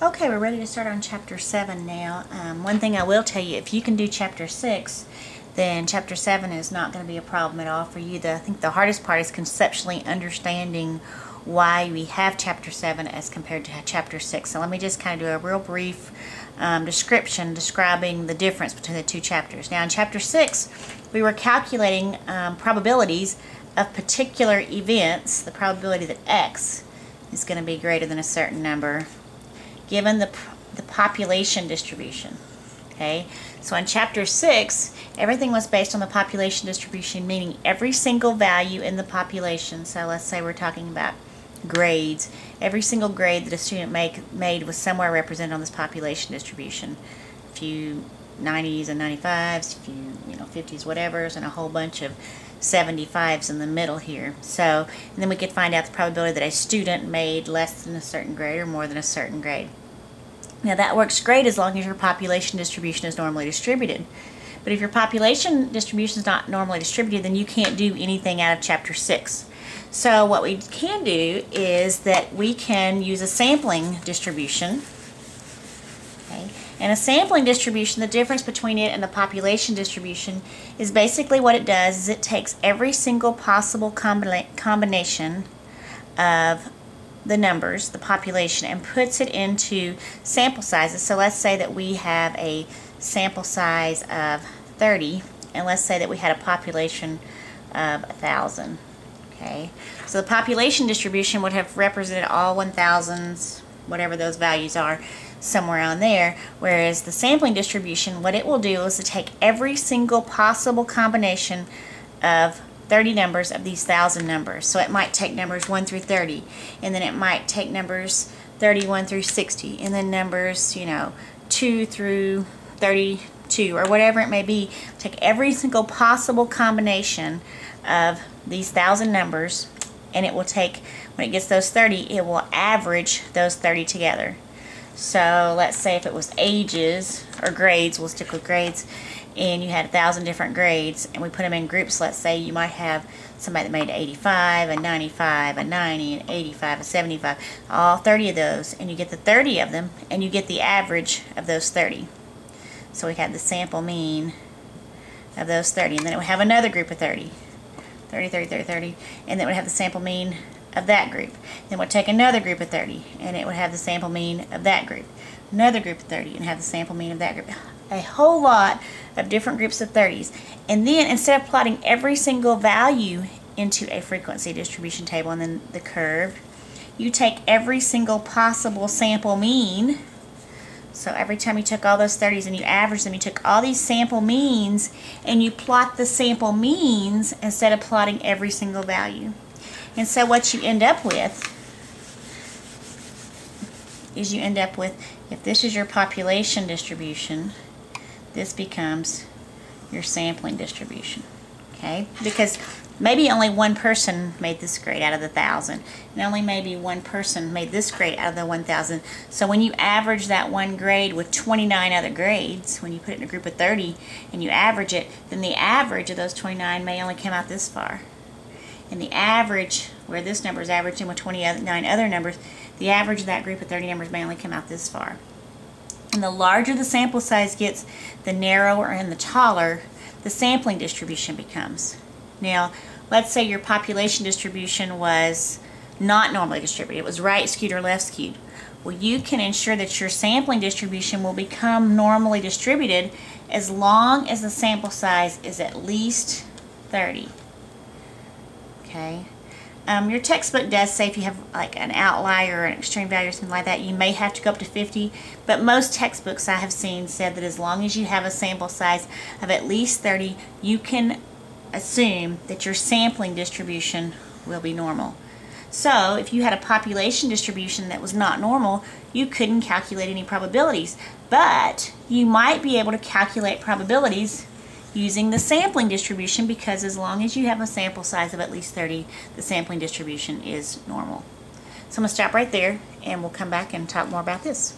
Okay, we're ready to start on Chapter 7 now. One thing I will tell you, if you can do Chapter 6, then Chapter 7 is not going to be a problem at all for you. I think the hardest part is conceptually understanding why we have Chapter 7 as compared to Chapter 6. So let me just kind of do a real brief description describing the difference between the two chapters. Now in Chapter 6, we were calculating probabilities of particular events, the probability that X is going to be greater than a certain number, given the population distribution. Okay, so in Chapter 6, everything was based on the population distribution, meaning every single value in the population. So let's say we're talking about grades. Every single grade that a student made was somewhere represented on this population distribution. A few 90s and 95s, a few 50s, whatever's, and a whole bunch of 75s in the middle here. So, and then we could find out the probability that a student made less than a certain grade or more than a certain grade. Now that works great as long as your population distribution is normally distributed. But if your population distribution is not normally distributed, then you can't do anything out of Chapter 6. So what we can do is that we can use a sampling distribution. Okay? And a sampling distribution, the difference between it and the population distribution is basically what it does is it takes every single possible combination of the numbers, the population, and puts it into sample sizes. So let's say that we have a sample size of 30, and let's say that we had a population of 1,000. Okay, so the population distribution would have represented all 1,000s, whatever those values are, somewhere on there, whereas the sampling distribution, what it will do is to take every single possible combination of 30 numbers of these 1,000 numbers. So it might take numbers 1 through 30, and then it might take numbers 31 through 60, and then numbers 2 through 32, or whatever it may be. Take every single possible combination of these 1,000 numbers, and it will take, when it gets those 30, it will average those 30 together. So let's say if it was ages or grades, we'll stick with grades, and you had 1,000 different grades, and we put them in groups. Let's say you might have somebody that made 85, a 95, a 90, an 85, a 75, all 30 of those, and you get the 30 of them, and you get the average of those 30. So we have the sample mean of those 30, and then it would have another group of 30. 30, 30, 30, 30, and then it would have the sample mean of that group. Then we'll take another group of 30, and it would have the sample mean of that group. Another group of 30, and have the sample mean of that group. A whole lot of different groups of 30s. And then instead of plotting every single value into a frequency distribution table and then the curve, you take every single possible sample mean. So every time you took all those 30s and you averaged them, you took all these sample means and you plot the sample means instead of plotting every single value. And so what you end up with is if this is your population distribution, this becomes your sampling distribution. Okay? Because maybe only one person made this grade out of the 1,000, and only maybe one person made this grade out of the 1,000. So when you average that one grade with 29 other grades, when you put it in a group of 30 and you average it, then the average of those 29 may only come out this far. And the average, where this number is averaged in with 29 other numbers, the average of that group of 30 numbers may only come out this far. And the larger the sample size gets, the narrower and the taller the sampling distribution becomes. Now, let's say your population distribution was not normally distributed. It was right skewed or left skewed. Well, you can ensure that your sampling distribution will become normally distributed as long as the sample size is at least 30. Okay. Your textbook does say if you have like an outlier or an extreme value or something like that, you may have to go up to 50, but most textbooks I have seen said that as long as you have a sample size of at least 30, you can assume that your sampling distribution will be normal. So if you had a population distribution that was not normal, you couldn't calculate any probabilities, but you might be able to calculate probabilities using the sampling distribution, because as long as you have a sample size of at least 30, the sampling distribution is normal. So I'm going to stop right there, and we'll come back and talk more about this.